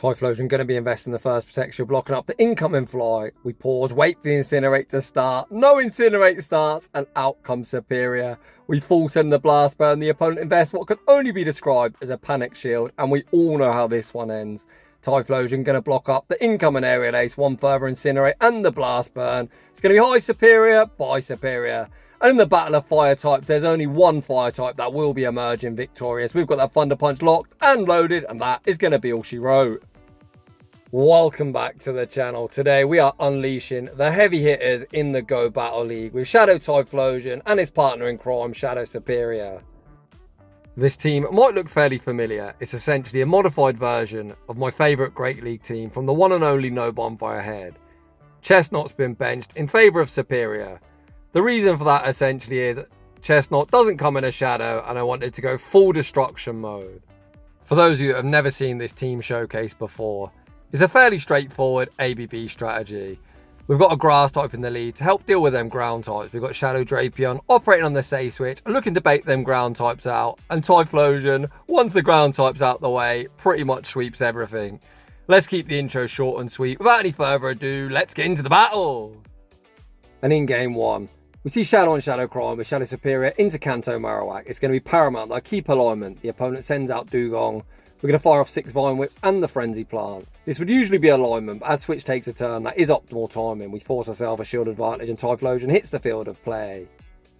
Typhlosion going to be investing the first Protect Shield, blocking up the incoming fly. We pause, wait for the Incinerate to start. No Incinerate starts, and out comes Serperior. We full send the Blast Burn. The opponent invests what could only be described as a Panic Shield, and we all know how this one ends. Typhlosion going to block up the incoming Aerial Ace, one further Incinerate, and the Blast Burn. It's going to be high Serperior, by Serperior. And in the battle of fire types, there's only one fire type that will be emerging victorious. We've got that Thunder Punch locked and loaded, and that is going to be all she wrote. Welcome back to the channel. Today we are unleashing the heavy hitters in the Go Battle League with Shadow Typhlosion and his partner in crime, Shadow Serperior. This team might look fairly familiar. It's essentially a modified version of my favourite Great League team from the one and only nobonfireahead. Chestnaught's been benched in favour of Serperior. The reason for that essentially is Chestnaught doesn't come in a shadow, and I wanted to go full destruction mode. For those of you that have never seen this team showcase before, it's a fairly straightforward ABB strategy. We've got a grass type in the lead to help deal with them ground types. We've got Shadow Drapion operating on the say switch, looking to bait them ground types out, and Typhlosion, once the ground type's out the way, pretty much sweeps everything. Let's keep the intro short and sweet. Without any further ado, let's get into the battles. And in game one, we see Shadow on Shadow Crime with Shadow Serperior into Kanto Marowak. It's going to be paramount that I keep alignment. The opponent sends out Dugong. We're going to fire off 6 Vine Whips and the Frenzy Plant. This would usually be alignment, but as Switch takes a turn, that is optimal timing. We force ourselves a shield advantage and Typhlosion hits the field of play.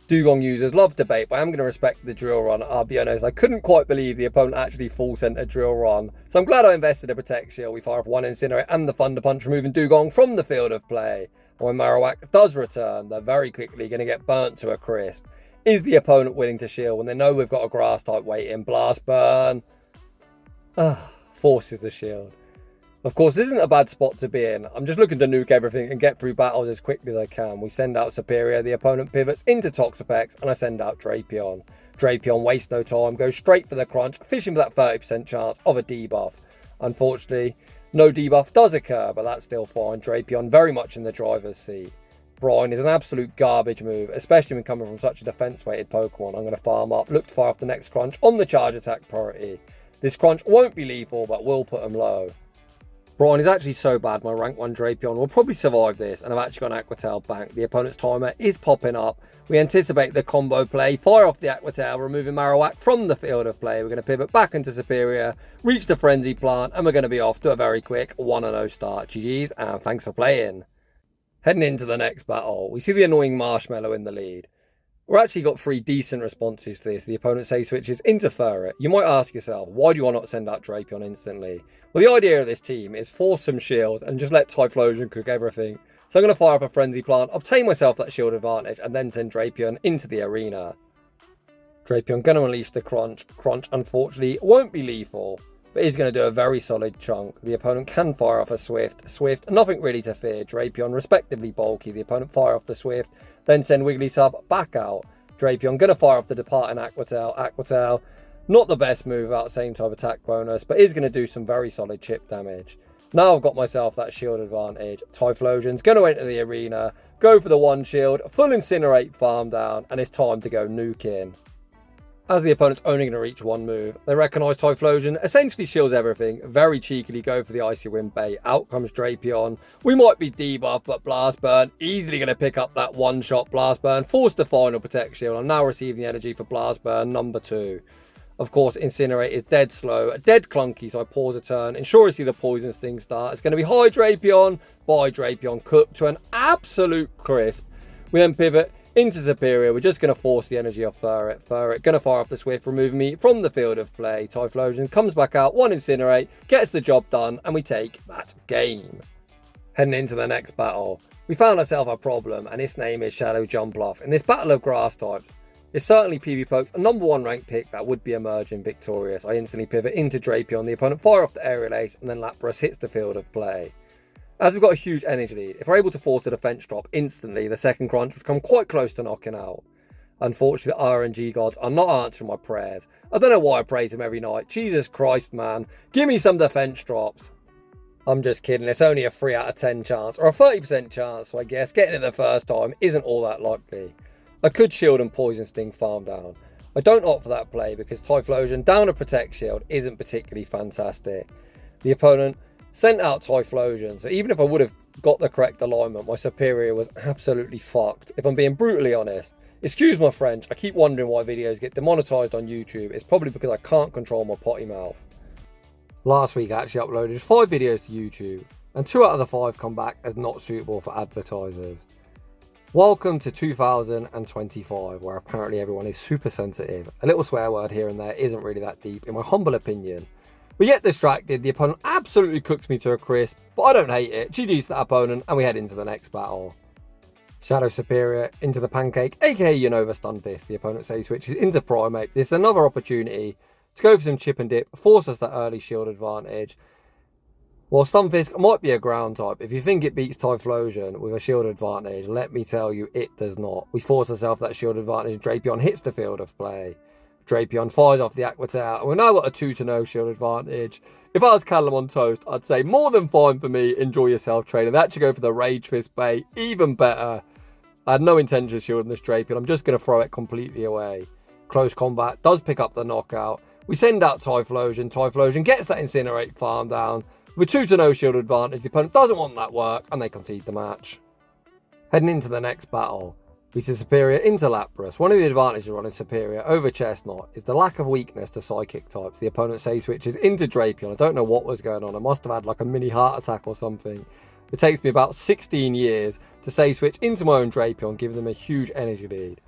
Dugong users love debate, but I'm going to respect the drill run. I'll be honest, I couldn't quite believe the opponent actually full sent a drill run. So I'm glad I invested a Protect Shield. We fire off 1 Incinerate and the Thunder Punch, removing Dugong from the field of play. And when Marowak does return, they're very quickly going to get burnt to a crisp. Is the opponent willing to shield when they know we've got a grass type waiting? Blast Burn. Forces the shield. Of course, this isn't a bad spot to be in. I'm just looking to nuke everything and get through battles as quickly as I can. We send out Serperior, the opponent pivots into Toxapex, and I send out Drapion. Drapion wastes no time, goes straight for the crunch, fishing for that 30% chance of a debuff. Unfortunately, no debuff does occur, but that's still fine. Drapion very much in the driver's seat. Brine is an absolute garbage move, especially when coming from such a defense-weighted Pokemon. I'm going to farm up, look to fire off the next crunch on the charge attack priority. This crunch won't be lethal, but will put them low. Brine is actually so bad, my rank 1 Drapion will probably survive this, and I've actually got an Aqua Tail bank. The opponent's timer is popping up. We anticipate the combo play, fire off the Aqua Tail, removing Marowak from the field of play. We're going to pivot back into Serperior, reach the Frenzy Plant, and we're going to be off to a very quick 1-0 start. GG's, and thanks for playing. Heading into the next battle, we see the annoying Marshmallow in the lead. We've actually got 3 decent responses to this. The opponent say switches into Ferret. You might ask yourself, why do I not send out Drapion instantly? Well, the idea of this team is force some shields and just let Typhlosion cook everything. So I'm going to fire up a Frenzy Plant, obtain myself that shield advantage, and then send Drapion into the arena. Drapion going to unleash the crunch. Crunch, unfortunately, won't be lethal, but is going to do a very solid chunk. The opponent can fire off a Swift. Swift, nothing really to fear. Drapion, respectively bulky. The opponent fire off the Swift, then send Wigglytuff back out. Drapion going to fire off the departing Aqua Tail. Aqua Tail, not the best move without same type attack bonus, but is going to do some very solid chip damage. Now I've got myself that shield advantage. Typhlosion's going to enter the arena, go for the 1 shield, full Incinerate farm down, and it's time to go nuking. As the opponent's only going to reach 1 move, they recognise Typhlosion essentially shields everything, very cheekily go for the Icy Wind bait. Out comes Drapion. We might be debuffed, but Blast Burn, easily going to pick up that 1-shot Blast Burn, force the final Protect Shield. I'm now receiving the energy for Blast Burn number 2. Of course, Incinerate is dead slow, dead clunky, so I pause a turn, ensure I see the Poison Sting start. It's going to be high Drapion, by Drapion, cooked to an absolute crisp. We then pivot into Serperior. We're just going to force the energy off Ferret. Ferret going to fire off the Swift, removing me from the field of play. Typhlosion comes back out, 1 Incinerate, gets the job done, and we take that game. Heading into the next battle, we found ourselves a problem, and its name is Shadow Jumpluff. In this battle of grass types, it's certainly PvPoke's a number 1 ranked pick that would be emerging victorious. I instantly pivot into Drapion. The opponent fire off the Aerial Ace, and then Lapras hits the field of play. As we've got a huge energy lead, if we're able to force a defense drop instantly, the second crunch would come quite close to knocking out. Unfortunately, the RNG gods are not answering my prayers. I don't know why I pray to them every night. Jesus Christ, man. Give me some defense drops. I'm just kidding. It's only a 3 out of 10 chance, or a 30% chance, so I guess getting it the first time isn't all that likely. I could shield and Poison Sting farm down. I don't opt for that play because Typhlosion down a Protect Shield isn't particularly fantastic. The opponent Sent out Typhlosion, so even if I would have got the correct alignment, my Serperior was absolutely fucked, if I'm being brutally honest. Excuse my French, I keep wondering why videos get demonetized on YouTube. It's probably because I can't control my potty mouth. Last week I actually uploaded 5 videos to YouTube, and 2 out of the 5 come back as not suitable for advertisers. Welcome to 2025, where apparently everyone is super sensitive. A little swear word here and there isn't really that deep, in my humble opinion. We get distracted, the opponent absolutely cooks me to a crisp, but I don't hate it. GG's to that opponent, and we head into the next battle. Shadow Serperior into the pancake, aka Unova Stunfisk. The opponent save switches into Primate. This is another opportunity to go for some chip and dip, force us that early shield advantage. While Stunfisk might be a ground type, if you think it beats Typhlosion with a shield advantage, let me tell you, it does not. We force ourselves that shield advantage, Drapion hits the field of play. Drapion fires off the Aqua Tail, and we've now got a 2-0 shield advantage. If I was Callum on toast, I'd say more than fine for me, enjoy yourself trader. They actually go for the Rage Fist bait, even better. I had no intention of shielding this Drapion, I'm just going to throw it completely away. Close combat, does pick up the knockout. We send out Typhlosion, Typhlosion gets that Incinerate farm down. With 2-0 shield advantage, the opponent doesn't want that work, and they concede the match. Heading into the next battle, we see Serperior into Lapras. One of the advantages of running Serperior over Chestnaught is the lack of weakness to psychic types. The opponent save switches into Drapion. I don't know what was going on. I must have had like a mini heart attack or something. It takes me about 16 years to save switch into my own Drapion, giving them a huge energy lead.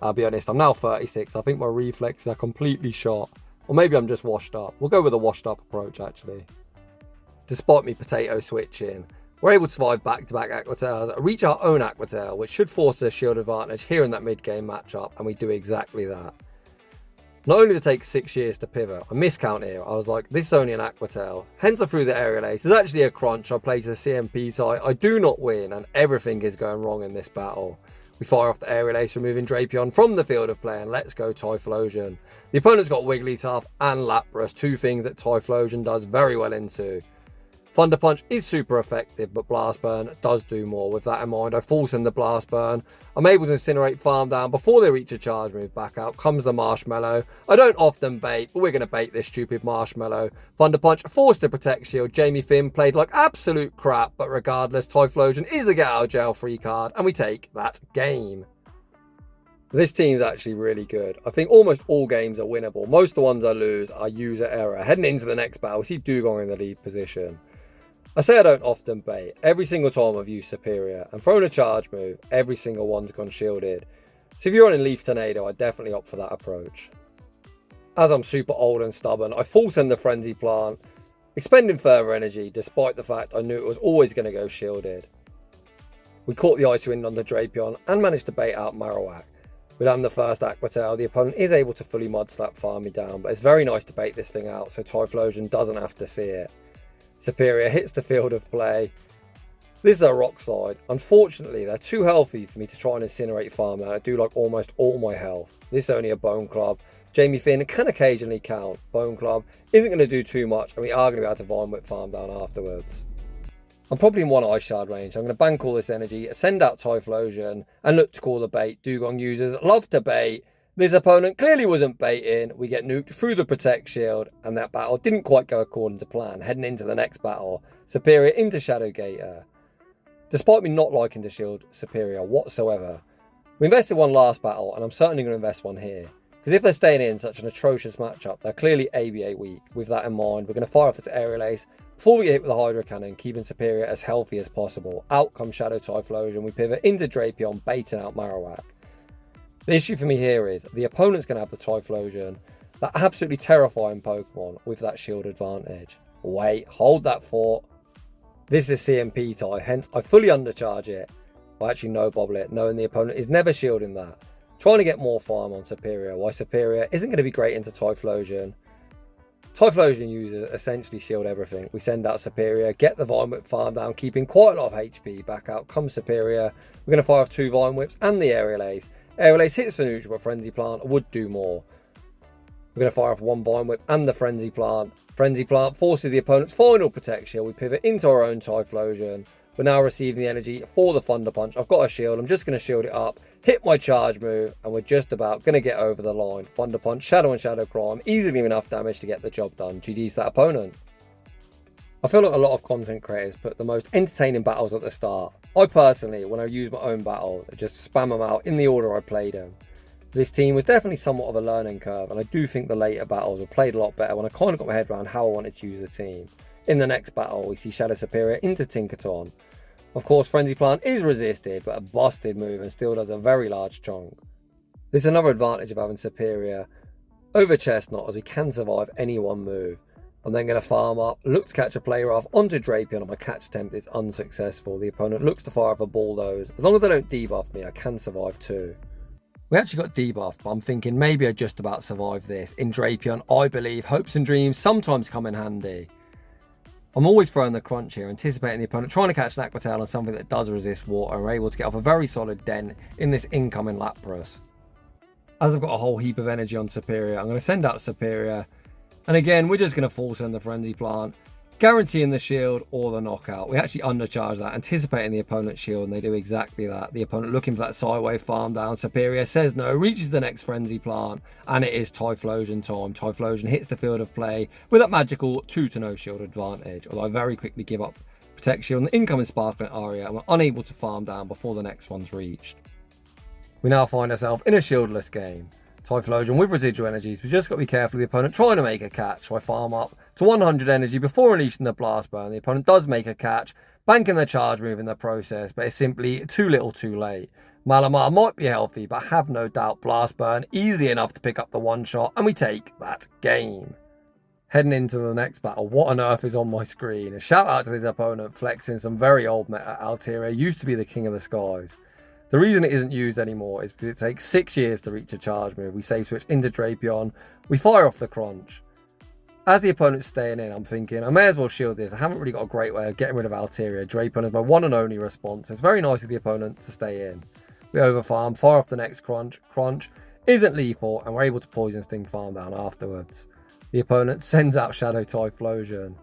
I'll be honest, I'm now 36. I think my reflexes are completely shot. Or maybe I'm just washed up. We'll go with a washed up approach actually. Despite me potato switching, we're able to survive back-to-back Aqua Tails, reach our own Aqua Tail, which should force a shield advantage here in that mid-game matchup, and we do exactly that. Not only did it take 6 years to pivot, I miscount here, I was like, this is only an Aqua Tail. Hence I threw the Aerial Ace. It's actually a crunch, I played the CMP tie, I do not win, and everything is going wrong in this battle. We fire off the Aerial Ace, removing Drapion from the field of play, and let's go Typhlosion. The opponent's got Wigglytuff and Lapras, 2 things that Typhlosion does very well into. Thunder Punch is super effective, but Blast Burn does do more. With that in mind, I force in the Blast Burn. I'm able to Incinerate farm down before they reach a charge move. Back out comes the Marshmallow. I don't often bait, but we're going to bait this stupid Marshmallow. Thunder Punch forced to protect shield. Jamie Finn played like absolute crap, but regardless, Typhlosion is the get out of jail free card, and we take that game. This team's actually really good. I think almost all games are winnable. Most of the ones I lose are user error. Heading into the next battle, we see Dugong in the lead position. I say I don't often bait. Every single time I've used Serperior and thrown a charge move, every single one's gone shielded. So if you're running Leaf Tornado, I'd definitely opt for that approach. As I'm super old and stubborn, I full send the Frenzy Plant, expending further energy despite the fact I knew it was always going to go shielded. We caught the Ice Wind onto Drapion and managed to bait out Marowak. Without the first Aqua Tail, the opponent is able to fully Mud Slap farm me down, but it's very nice to bait this thing out so Typhlosion doesn't have to see it. Serperior hits the field of play. This is a Rock Slide. Unfortunately, they're too healthy for me to try and Incinerate farm out. I do like almost all my health. This is only a Bone Club. Jamie Finn can occasionally count. Bone Club isn't going to do too much, and we are going to be able to Vine Whip farm down afterwards. I'm probably in 1 Ice Shard range. I'm going to bank all this energy, send out Typhlosion, and look to call the bait. Dugong users love to bait. This opponent clearly wasn't baiting. We get nuked through the Protect Shield, and that battle didn't quite go according to plan. Heading into the next battle, Serperior into Shadowgator. Despite me not liking to shield Serperior whatsoever, we invested 1 last battle, and I'm certainly going to invest 1 here. Because if they're staying in such an atrocious matchup, they're clearly ABA weak. With that in mind, we're going to fire off its Aerial Ace before we get hit with a Hydro Cannon, keeping Serperior as healthy as possible. Out comes Shadow Typhlosion. We pivot into Drapion, baiting out Marowak. The issue for me here is the opponent's going to have the Typhlosion, that absolutely terrifying Pokemon with that shield advantage. Wait, hold that thought. This is CMP tie, hence I fully undercharge it. I actually no bobble it, knowing the opponent is never shielding that. Trying to get more farm on Serperior, while Serperior isn't going to be great into Typhlosion. Typhlosion users essentially shield everything. We send out Serperior, get the Vine Whip farm down, keeping quite a lot of HP. Back out comes Serperior. We're going to fire off 2 Vine Whips and the Aerial Ace. Aerial Ace hits the neutral, but Frenzy Plant would do more. We're going to fire off 1 Vine Whip and the Frenzy Plant. Frenzy Plant forces the opponent's final Protect Shield. We pivot into our own Typhlosion. We're now receiving the energy for the Thunder Punch. I've got a shield. I'm just going to shield it up, hit my charge move, and we're just about going to get over the line. Thunder Punch, Shadow and Shadow Climb, easily enough damage to get the job done. GG's that opponent. I feel like a lot of content creators put the most entertaining battles at the start. I personally, when I use my own battles, I just spam them out in the order I played them. This team was definitely somewhat of a learning curve, and I do think the later battles were played a lot better when I kind of got my head around how I wanted to use the team. In the next battle, we see Shadow Serperior into Tinkaton. Of course, Frenzy Plant is resisted, but a busted move and still does a very large chunk. This is another advantage of having Serperior over Chestnaught, as we can survive any one move. I'm then going to farm up, look to catch a player off onto Drapion, and my catch attempt is unsuccessful. The opponent looks to fire off a Bulldoze. As long as they don't debuff me, I can survive too. We actually got debuffed, but I'm thinking maybe I just about survived this. In Drapion, I believe hopes and dreams sometimes come in handy. I'm always throwing the crunch here, anticipating the opponent trying to catch an Aquatail on something that does resist water, and we're able to get off a very solid dent in this incoming Lapras. As I've got a whole heap of energy on Serperior, I'm going to send out Serperior. And again, we're just going to full send the Frenzy Plant, guaranteeing the shield or the knockout. We actually undercharge that, anticipating the opponent's shield, and they do exactly that. The opponent looking for that sideway farm down. Serperior says no, reaches the next Frenzy Plant, and it is Typhlosion time. Typhlosion hits the field of play with that magical 2-0 shield advantage, although I very quickly give up Protect Shield on the incoming Sparkling Aria, and we're unable to farm down before the next one's reached. We now find ourselves in a shieldless game. Typhlosion with residual energies. We've just got to be careful of the opponent trying to make a catch. So I farm up to 100 energy before unleashing the Blast Burn. The opponent does make a catch, banking the charge move in the process, but it's simply too little too late. Malamar might be healthy, but I have no doubt Blast Burn easy enough to pick up the one shot, and we take that game. Heading into the next battle, what on earth is on my screen? A shout out to this opponent flexing some very old meta. Altaria used to be the king of the skies. The reason it isn't used anymore is because it takes 6 years to reach a charge move. We save switch into Drapion, we fire off the crunch. As the opponent's staying in, I'm thinking, I may as well shield this. I haven't really got a great way of getting rid of Altaria. Drapion is my one and only response. It's very nice of the opponent to stay in. We overfarm, fire off the next crunch. Crunch isn't lethal, and we're able to poison sting farm down afterwards. The opponent sends out Shadow Typhlosion.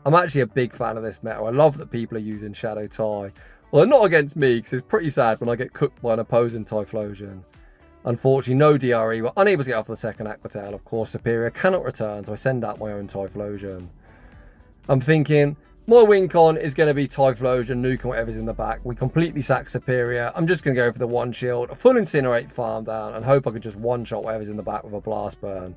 I'm actually a big fan of this meta. I love that people are using Shadow Ty. Well, not against me, because it's pretty sad when I get cooked by an opposing Typhlosion. Unfortunately, no DRE. We're unable to get off the second Aquatail. Of course, Serperior cannot return, so I send out my own Typhlosion. I'm thinking, my win con is going to be Typhlosion, nuke and whatever's in the back. We completely sack Serperior. I'm just going to go for the one shield, a full incinerate farm down, and hope I can just one-shot whatever's in the back with a Blast Burn.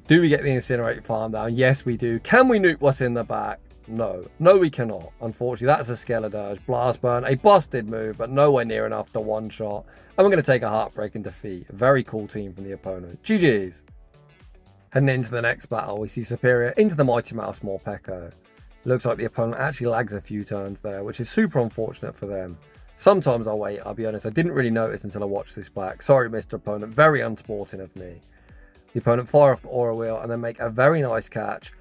Do we get the incinerate farm down? Yes, we do. Can we nuke what's in the back? No, we cannot. Unfortunately, that's a Skeledirge. Blast Burn, a busted move, but nowhere near enough to one shot. And we're going to take a heartbreaking defeat. A very cool team from the opponent. GG's. Heading into the next battle, we see Serperior into the Mighty Mouse Morepeko. Looks like the opponent actually lags a few turns there, which is super unfortunate for them. Sometimes I'll wait, I'll be honest. I didn't really notice until I watched this back. Sorry, Mr. Opponent. Very unsporting of me. The opponent fire off the Aura Wheel and then make a very nice catch.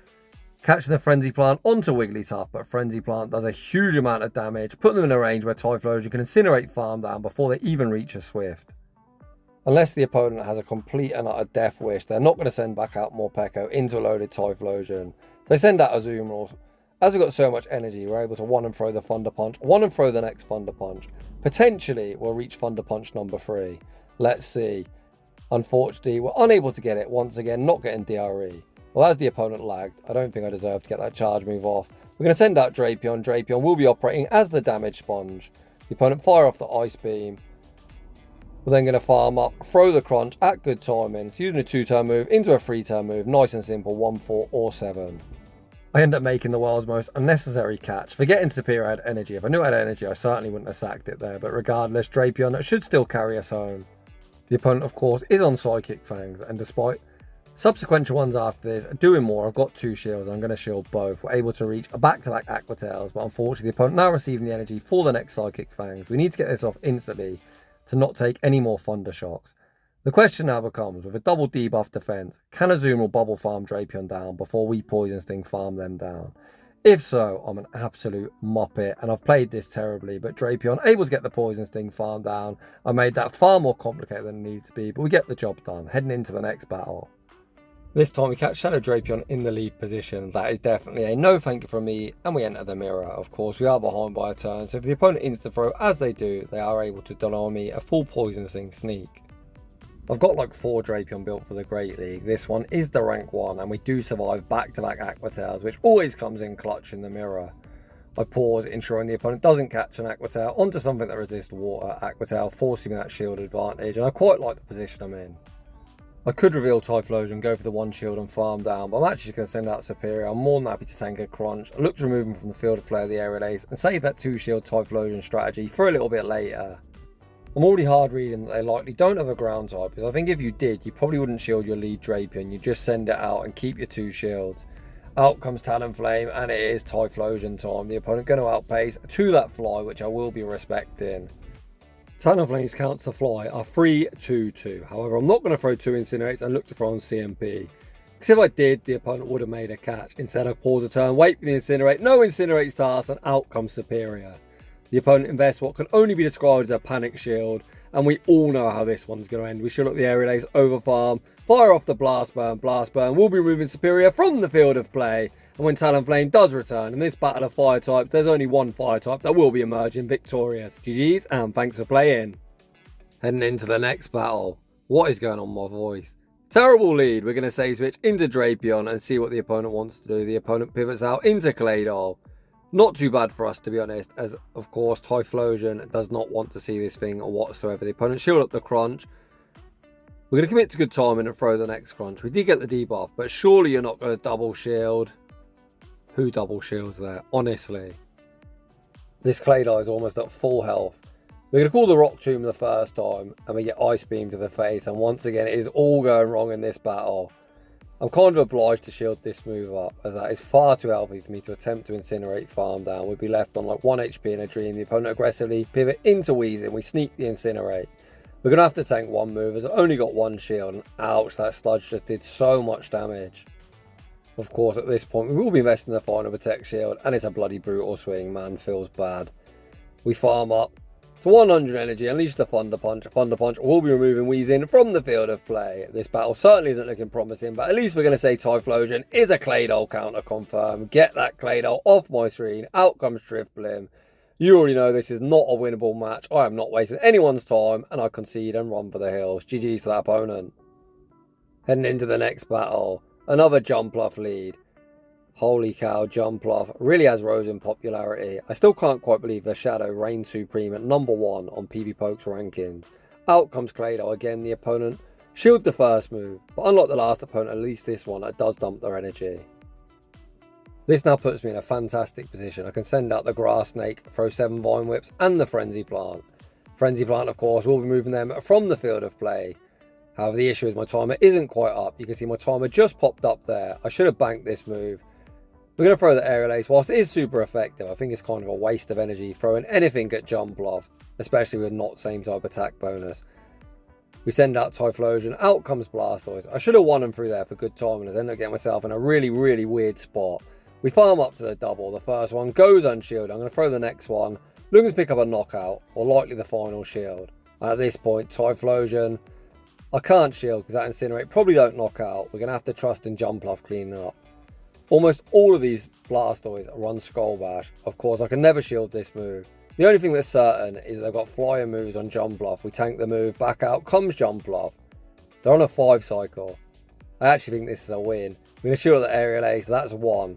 Catching the Frenzy Plant onto Wigglytuff, but Frenzy Plant does a huge amount of damage, putting them in a range where Typhlosion can incinerate farm down before they even reach a Swift. Unless the opponent has a complete and utter death wish, they're not going to send back out Morepeko into a loaded Typhlosion. They send out Azumarill. As we've got so much energy, we're able to one and throw the Thunder Punch, one and throw the next Thunder Punch. Potentially, we'll reach Thunder Punch number 3. Let's see. Unfortunately, we're unable to get it once again, not getting DRE. Well, as the opponent lagged, I don't think I deserve to get that charge move off. We're going to send out Drapion. Drapion will be operating as the damage sponge. The opponent fire off the Ice Beam. We're then going to farm up, throw the crunch at good timing. So using a 2-turn move into a 3-turn move. Nice and simple, 1, 4 or 7. I end up making the world's most unnecessary catch. Forgetting Serperior had energy. If I knew it had energy, I certainly wouldn't have sacked it there. But regardless, Drapion should still carry us home. The opponent, of course, is on Psychic Fangs. And despite subsequent ones after this, doing more, I've got 2 shields. I'm going to shield both. We're able to reach a back-to-back Aquatails, but unfortunately the opponent now receiving the energy for the next Psychic Fangs. We need to get this off instantly to not take any more Thunder Shocks. The question now becomes, with a double debuff defense, can Azumarill bubble farm Drapion down before we Poison Sting farm them down? If so, I'm an absolute muppet, and I've played this terribly, but Drapion able to get the Poison Sting farm down. I made that far more complicated than it needed to be, but we get the job done. Heading into the next battle. This time we catch Shadow Drapion in the lead position. That is definitely a no thank you from me, and we enter the mirror. Of course, we are behind by a turn, so if the opponent insta-throw as they do, they are able to deny me a full Poison Sting sneak. I've got like 4 Drapion built for the Great League. This one is the rank 1, and we do survive back-to-back Aqua Tails, which always comes in clutch in the mirror. I pause, ensuring the opponent doesn't catch an Aqua Tail onto something that resists water Aqua Tail, forcing me that shield advantage, and I quite like the position I'm in. I could reveal Typhlosion, go for the 1 shield and farm down, but I'm actually just going to send out Serperior. I'm more than happy to tank a crunch. I look to remove him from the field of play of the Aerial Ace and save that 2 shield Typhlosion strategy for a little bit later. I'm already hard reading that they likely don't have a ground type, because I think if you did, you probably wouldn't shield your lead Drapion. You'd just send it out and keep your 2 shields. Out comes Talonflame, and it is Typhlosion time. The opponent going to outpace to that fly, which I will be respecting. Talonflame's counts to fly are 3-2-2. However, I'm not going to throw 2 Incinerates and look to throw on CMP. Because if I did, the opponent would have made a catch. Instead, I pause a turn, wait for the Incinerate, no Incinerates task, and out comes Serperior. The opponent invests what can only be described as a panic shield, and we all know how this one's going to end. We shield up the Aerial Ace, over farm, fire off the Blast Burn. We'll be removing Serperior from the field of play, and when Talonflame does return, in this battle of fire types, there's only one fire type that will be emerging victorious. GG's, and thanks for playing. Heading into the next battle. What is going on, my voice? Terrible lead. We're going to say switch into Drapion and see what the opponent wants to do. The opponent pivots out into Claydol. Not too bad for us, to be honest, as of course Typhlosion does not want to see this thing whatsoever. The opponent shield up the crunch. We're going to commit to good timing and throw the next crunch. We did get the debuff, but surely you're not going to double shield. Who double shields there? Honestly. This Claydol is almost at full health. We're going to call the Rock Tomb the first time, and we get Ice Beam to the face, and once again it is all going wrong in this battle. I'm kind of obliged to shield this move up, as that is far too healthy for me to attempt to Incinerate farm down. We'd be left on like 1 HP in a dream. The opponent aggressively pivot into Weezing. We sneak the Incinerate. We're going to have to tank 1 move, as I've only got 1 shield, and ouch, that sludge just did so much damage. Of course, at this point, we will be investing in the final Protect shield, and it's a bloody brutal swing, man, feels bad. We farm up to 100 energy, unleash the Thunder Punch. Thunder Punch will be removing Weezing from the field of play. This battle certainly isn't looking promising, but at least we're going to say Typhlosion is a Claydol counter confirm. Get that Claydol off my screen. Out comes Drifblim. You already know this is not a winnable match. I am not wasting anyone's time, and I concede and run for the hills. GG's for that opponent. Heading into the next battle. Another Jumpluff lead. Holy cow, Jumpluff really has rose in popularity. I still can't quite believe the Shadow reigns supreme at number 1 on PvPoke's rankings. Out comes Claydol again. The opponent shield the first move, but unlike the last opponent, at least this one, it does dump their energy. This now puts me in a fantastic position. I can send out the Grass Snake, throw 7 Vine Whips, and the Frenzy Plant. Frenzy Plant, of course, will be moving them from the field of play. However, the issue is my timer isn't quite up. You can see my timer just popped up there. I should have banked this move. We're going to throw the Aerial Ace. Whilst it is super effective, I think it's kind of a waste of energy throwing anything at Jumpluff, especially with not same type attack bonus. We send out Typhlosion. Out comes Blastoise. I should have won them through there for good timing, as I ended up getting myself in a really weird spot. We farm up to the double. The first one goes unshielded. I'm going to throw the next one. Looking to pick up a knockout, or likely the final shield. At this point, Typhlosion, I can't shield because that Incinerate probably don't knock out. We're going to have to trust in Jumpluff cleaning up. Almost all of these Blastoise run Skull Bash. Of course, I can never shield this move. The only thing that's certain is they've got flyer moves on Jumpluff. We tank the move, back out comes Jumpluff. They're on a 5 cycle. I actually think this is a win. We're going to shield the Aerial Ace, that's 1.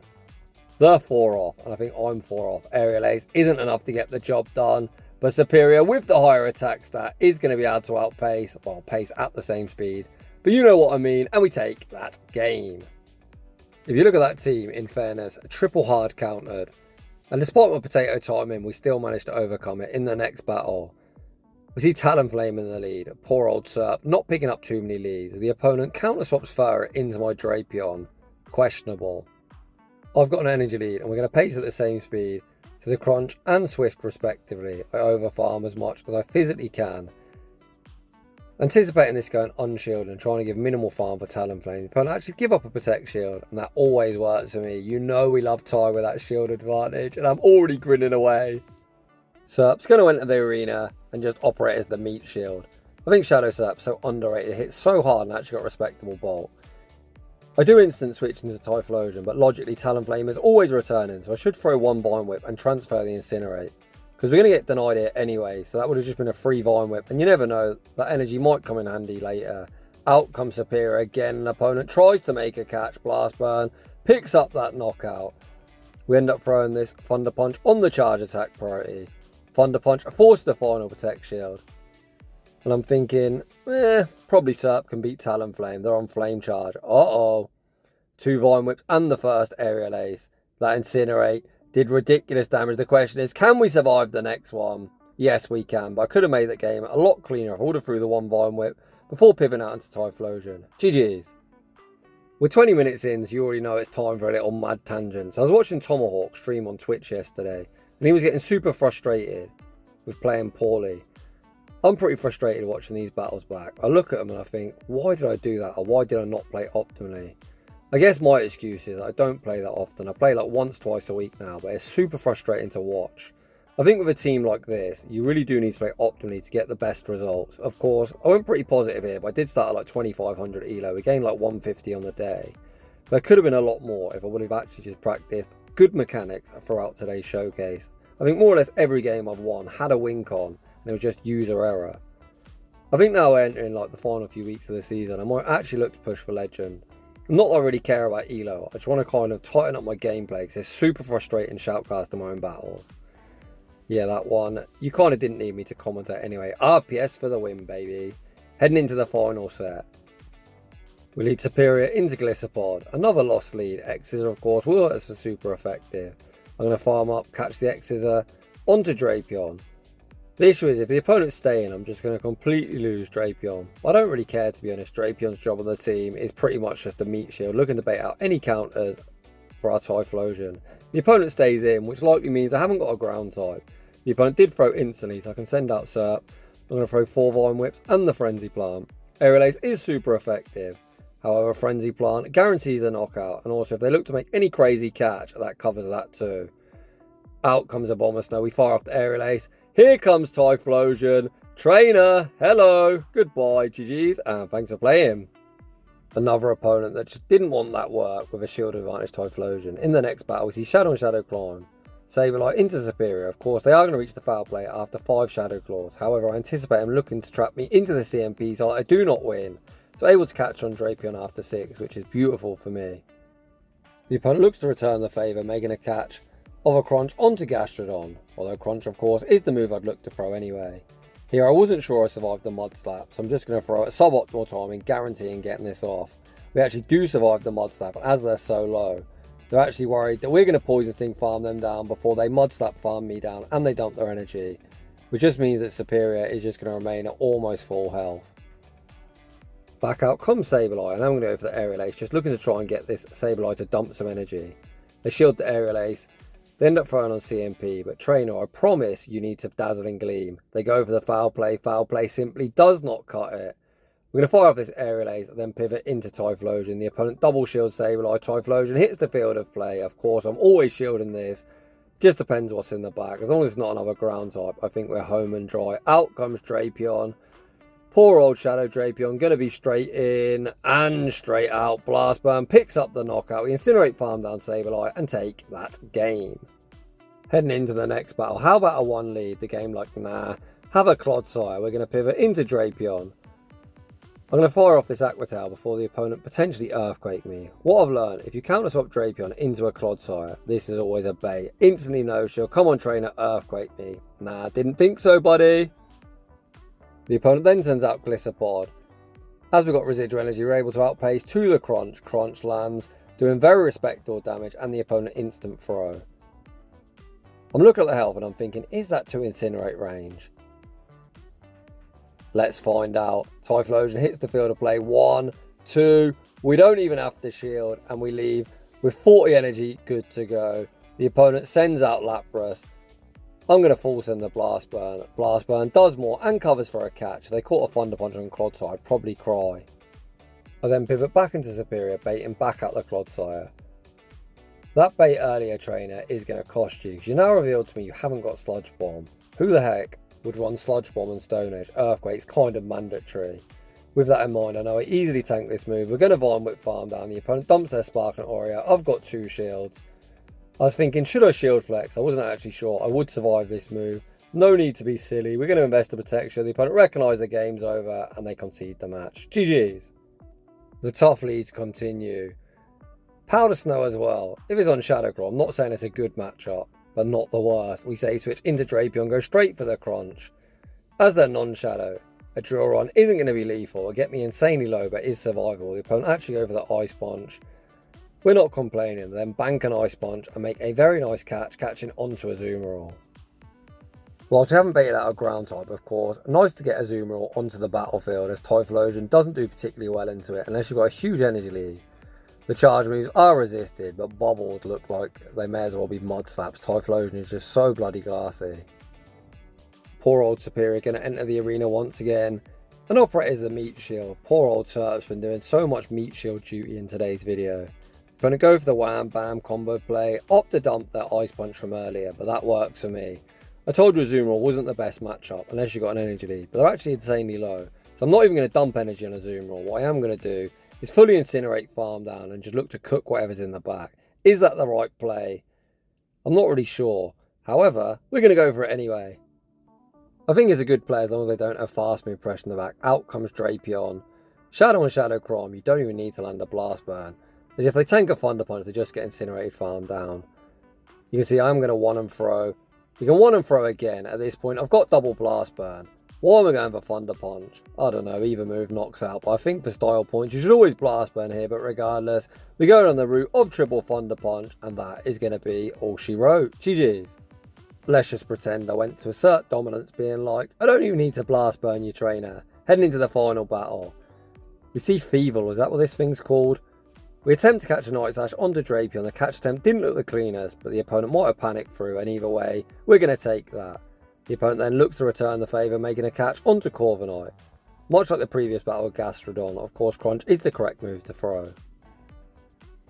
They're 4 off, and I think I'm 4 off. Aerial Ace isn't enough to get the job done, but Serperior with the higher attack stat is going to be able to outpace, well, pace at the same speed. But you know what I mean, and we take that game. If you look at that team, in fairness, triple hard countered. And despite my potato timing, we still managed to overcome it in the next battle. We see Talonflame in the lead. Poor old Serp, not picking up too many leads. The opponent counter swaps Fur into my Drapion. Questionable. I've got an energy lead, and we're going to pace at the same speed to the Crunch and Swift respectively. I overfarm as much as I physically can. Anticipating this going unshielded and trying to give minimal farm for Talonflame, the opponent actually give up a Protect shield, and that always works for me. You know we love Ty with that shield advantage, and I'm already grinning away. Serp's going to enter the arena and just operate as the meat shield. I think Shadow Serp's so underrated, it hits so hard and actually got respectable bulk. I do instant switch into Typhlosion, but logically Talonflame is always returning, so I should throw 1 Vine Whip and transfer the Incinerate. because we're going to get denied it anyway. So that would have just been a free Vine Whip. And you never know, that energy might come in handy later. Out comes Serperior again. An opponent tries to make a catch. Blast Burn picks up that knockout. We end up throwing this Thunder Punch on the charge attack priority. Thunder Punch forces the final Protect Shield. And I'm thinking, probably Serp can beat Talonflame. They're on Flame Charge. Uh-oh. 2 Vine Whips and the first Aerial Ace. That Incinerate did ridiculous damage. The question is, can we survive the next one? Yes, we can. But I could have made that game a lot cleaner if I would have threw the 1 Vine Whip before pivoting out into Typhlosion. GG's. We're 20 minutes in, so you already know it's time for a little mad tangent. So I was watching Tomahawk stream on Twitch yesterday, and he was getting super frustrated with playing poorly. I'm pretty frustrated watching these battles back. I look at them and I think, why did I do that? Or why did I not play optimally? I guess my excuse is I don't play that often. I play like once, twice a week now, but it's super frustrating to watch. I think with a team like this, you really do need to play optimally to get the best results. Of course, I went pretty positive here, but I did start at like 2500 elo. We gained like 150 on the day. There could have been a lot more if I would have actually just practiced good mechanics throughout today's showcase. I think more or less every game I've won had a win con, and it was just user error. I think now we're entering like the final few weeks of the season, I might actually look to push for Legend. Not that I really care about elo, I just want to kind of tighten up my gameplay because it's super frustrating shoutcasting my own battles. Yeah, that one, you kind of didn't need me to commentate anyway. RPS for the win, baby. Heading into the final set. We lead Serperior into Golisopod. Another lost lead. X-Scissor, of course, will hurt us are super effective. I'm going to farm up, catch the X-Scissor onto Drapion. The issue is if the opponent's staying, I'm just going to completely lose Drapion. I don't really care, to be honest. Drapion's job on the team is pretty much just a meat shield, looking to bait out any counters for our Typhlosion. The opponent stays in, which likely means I haven't got a ground type. The opponent did throw instantly, so I can send out Serp. I'm going to throw 4 Vine Whips and the Frenzy Plant. Aerial Ace is super effective. However, Frenzy Plant guarantees a knockout, and also if they look to make any crazy catch, that covers that too. Out comes a Bomber Snow. We fire off the Aerial Ace. Here comes Typhlosion. Trainer, hello, goodbye, GG's, and thanks for playing. Another opponent that just didn't want that work with a shield advantage Typhlosion. In the next battle, we see Shadow and Shadow Climb. Sableye into Serperior. Of course, they are going to reach the foul play after 5 Shadow Claws. However, I anticipate them looking to trap me into the CMP, so I do not win. So able to catch on Drapion after 6, which is beautiful for me. The opponent looks to return the favour, making a catch of a Crunch onto Gastrodon. Although Crunch, of course, is the move I'd look to throw anyway. Here, I wasn't sure I survived the Mud Slap, so I'm just going to throw it suboptimal timing, guaranteeing getting this off. We actually do survive the Mud Slap, but as they're so low, they're actually worried that we're going to Poison Sting farm them down before they Mud Slap farm me down and they dump their energy. Which just means that Serperior is just going to remain at almost full health. Back out comes Sableye, and I'm going to go for the Aerial Ace, just looking to try and get this Sableye to dump some energy. They shield the Aerial Ace, they end up throwing on CMP, but Trainer, I promise you need to Dazzling Gleam. They go for the foul play simply does not cut it. We're going to fire off this Aerial Ace, then pivot into Typhlosion. The opponent double shields Sableye, Typhlosion hits the field of play. Of course, I'm always shielding this. Just depends what's in the back. As long as it's not another ground type, I think we're home and dry. Out comes Drapion. Poor old Shadow Drapion, going to be straight in and straight out. Blast Burn picks up the knockout. We Incinerate farm down Sableye and take that game. Heading into the next battle. How about a 1 lead? The game like, nah. Have a Clodsire. We're going to pivot into Drapion. I'm going to fire off this Aqua Tail before the opponent potentially Earthquake me. What I've learned, if you counter swap Drapion into a Clodsire, this is always a bait. Instantly no shield. Come on, Trainer, Earthquake me. Nah, didn't think so, buddy. The opponent then sends out Golisopod. As we've got residual energy, we're able to outpace to the Crunch. Crunch lands, doing very respectable damage, and the opponent instant throw. I'm looking at the health and I'm thinking, is that to Incinerate range? Let's find out. Typhlosion hits the field of play. 1, 2. We don't even have to shield, and we leave with 40 energy, good to go. The opponent sends out Lapras. I'm going to full send the Blast Burn. Blast Burn does more and covers for a catch. If they caught a Thunder Punch on Clodsire, I'd probably cry. I then pivot back into Serperior, baiting back at the Clodsire. That bait earlier, Trainer, is going to cost you, because you now revealed to me you haven't got Sludge Bomb. Who the heck would run Sludge Bomb and Stone Edge? Earthquake's kind of mandatory. With that in mind, I know I easily tank this move. We're going to Vine Whip farm down. The opponent dumps their Sparkling Aura. I've got 2 shields. I was thinking, should I shield flex? I wasn't actually sure I would survive this move. No need to be silly. We're going to invest the protection. The opponent recognise the game's over and they concede the match. GG's. The tough leads continue. Powder Snow as well. If it's on Shadow Claw, I'm not saying it's a good matchup, but not the worst. We say switch into Drapion, go straight for the crunch. As their non-Shadow, a draw on isn't going to be lethal. It'll get me insanely low, but is survivable. The opponent actually go for the Ice Punch. We're not complaining. Then bank an Ice Punch and make a very nice catch, catching onto a Azumarill. Whilst we haven't baited out a ground type, of course, nice to get a Azumarill onto the battlefield as Typhlosion doesn't do particularly well into it unless you've got a huge energy lead. The charge moves are resisted, but bobbles look like they may as well be mud slaps. Typhlosion is just so bloody glassy. Poor old Serperior going to enter the arena once again and operate as the meat shield. Poor old Serp's been doing so much meat shield duty in today's video. Going to go for the wham bam combo play, opt to dump that Ice Punch from earlier, but that works for me. I told you Azumarill wasn't the best matchup unless you got an energy lead, but they're actually insanely low. So I'm not even going to dump energy on Azumarill. What I am going to do is fully incinerate farm down and just look to cook whatever's in the back. Is that the right play? I'm not really sure. However, we're going to go for it anyway. I think it's a good play as long as they don't have fast move pressure in the back. Out comes Drapion. Shadow and Shadow Crom, you don't even need to land a Blast Burn. As if they tank a Thunder Punch, they just get incinerated farm down. You can see I'm going to one and throw. You can one and throw again at this point. I've got double Blast Burn. Why am I going for Thunder Punch? I don't know, either move knocks out. But I think for style points, you should always Blast Burn here. But regardless, we go down the route of triple Thunder Punch. And that is going to be all she wrote. GG's. Let's just pretend I went to assert dominance being like, I don't even need to Blast Burn your trainer. Heading into the final battle. We see Favour, is that what this thing's called? We attempt to catch a Night Slash onto Drapion. The catch attempt didn't look the cleanest, but the opponent might have panicked through, and either way, we're going to take that. The opponent then looks to return the favour, making a catch onto Corviknight. Much like the previous battle with Gastrodon, of course Crunch is the correct move to throw.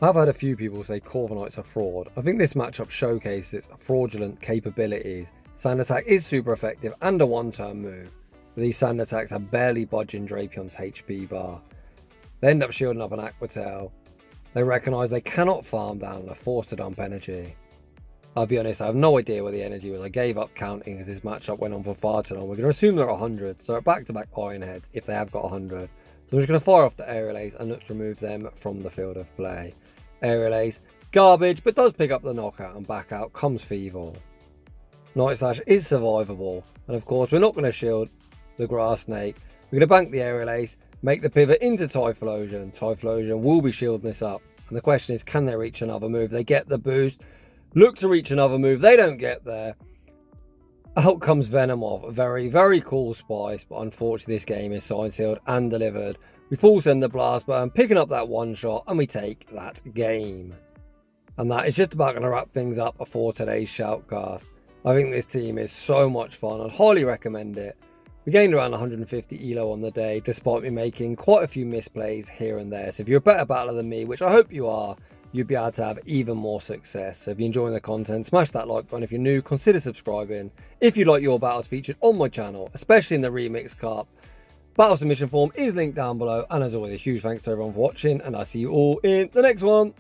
I've had a few people say Corviknight's a fraud. I think this matchup showcases its fraudulent capabilities. Sand Attack is super effective and a one-turn move, but these Sand Attacks are barely budging Drapion's HP bar. They end up shielding up an Aqua Tail. They recognise they cannot farm down and are forced to dump energy. I'll be honest, I have no idea where the energy was. I gave up counting as this matchup went on for far too long. We're going to assume they're 100, so back-to-back Iron Heads if they have got 100. So I'm just going to fire off the Aerial Ace and look to remove them from the field of play. Aerial Ace, garbage, but does pick up the knockout, and back out comes Favour. Night Slash is survivable, and of course we're not going to shield the Grass Snake. We're going to bank the Aerial Ace, make the pivot into Typhlosion. Typhlosion will be shielding this up. And the question is, can they reach another move? They get the boost. Look to reach another move. They don't get there. Out comes Venomoth. A very, very cool spice. But unfortunately, this game is signed, sealed, and delivered. We full send the Blast Burn, picking up that one shot, and we take that game. And that is just about going to wrap things up for today's Shoutcast. I think this team is so much fun. I'd highly recommend it. We gained around 150 elo on the day, despite me making quite a few misplays here and there. So if you're a better battler than me, which I hope you are, you'll be able to have even more success. So if you're enjoying the content, smash that like button. If you're new, consider subscribing. If you like your battles featured on my channel, especially in the Remix Cup, battle submission form is linked down below. And as always, a huge thanks to everyone for watching, and I'll see you all in the next one.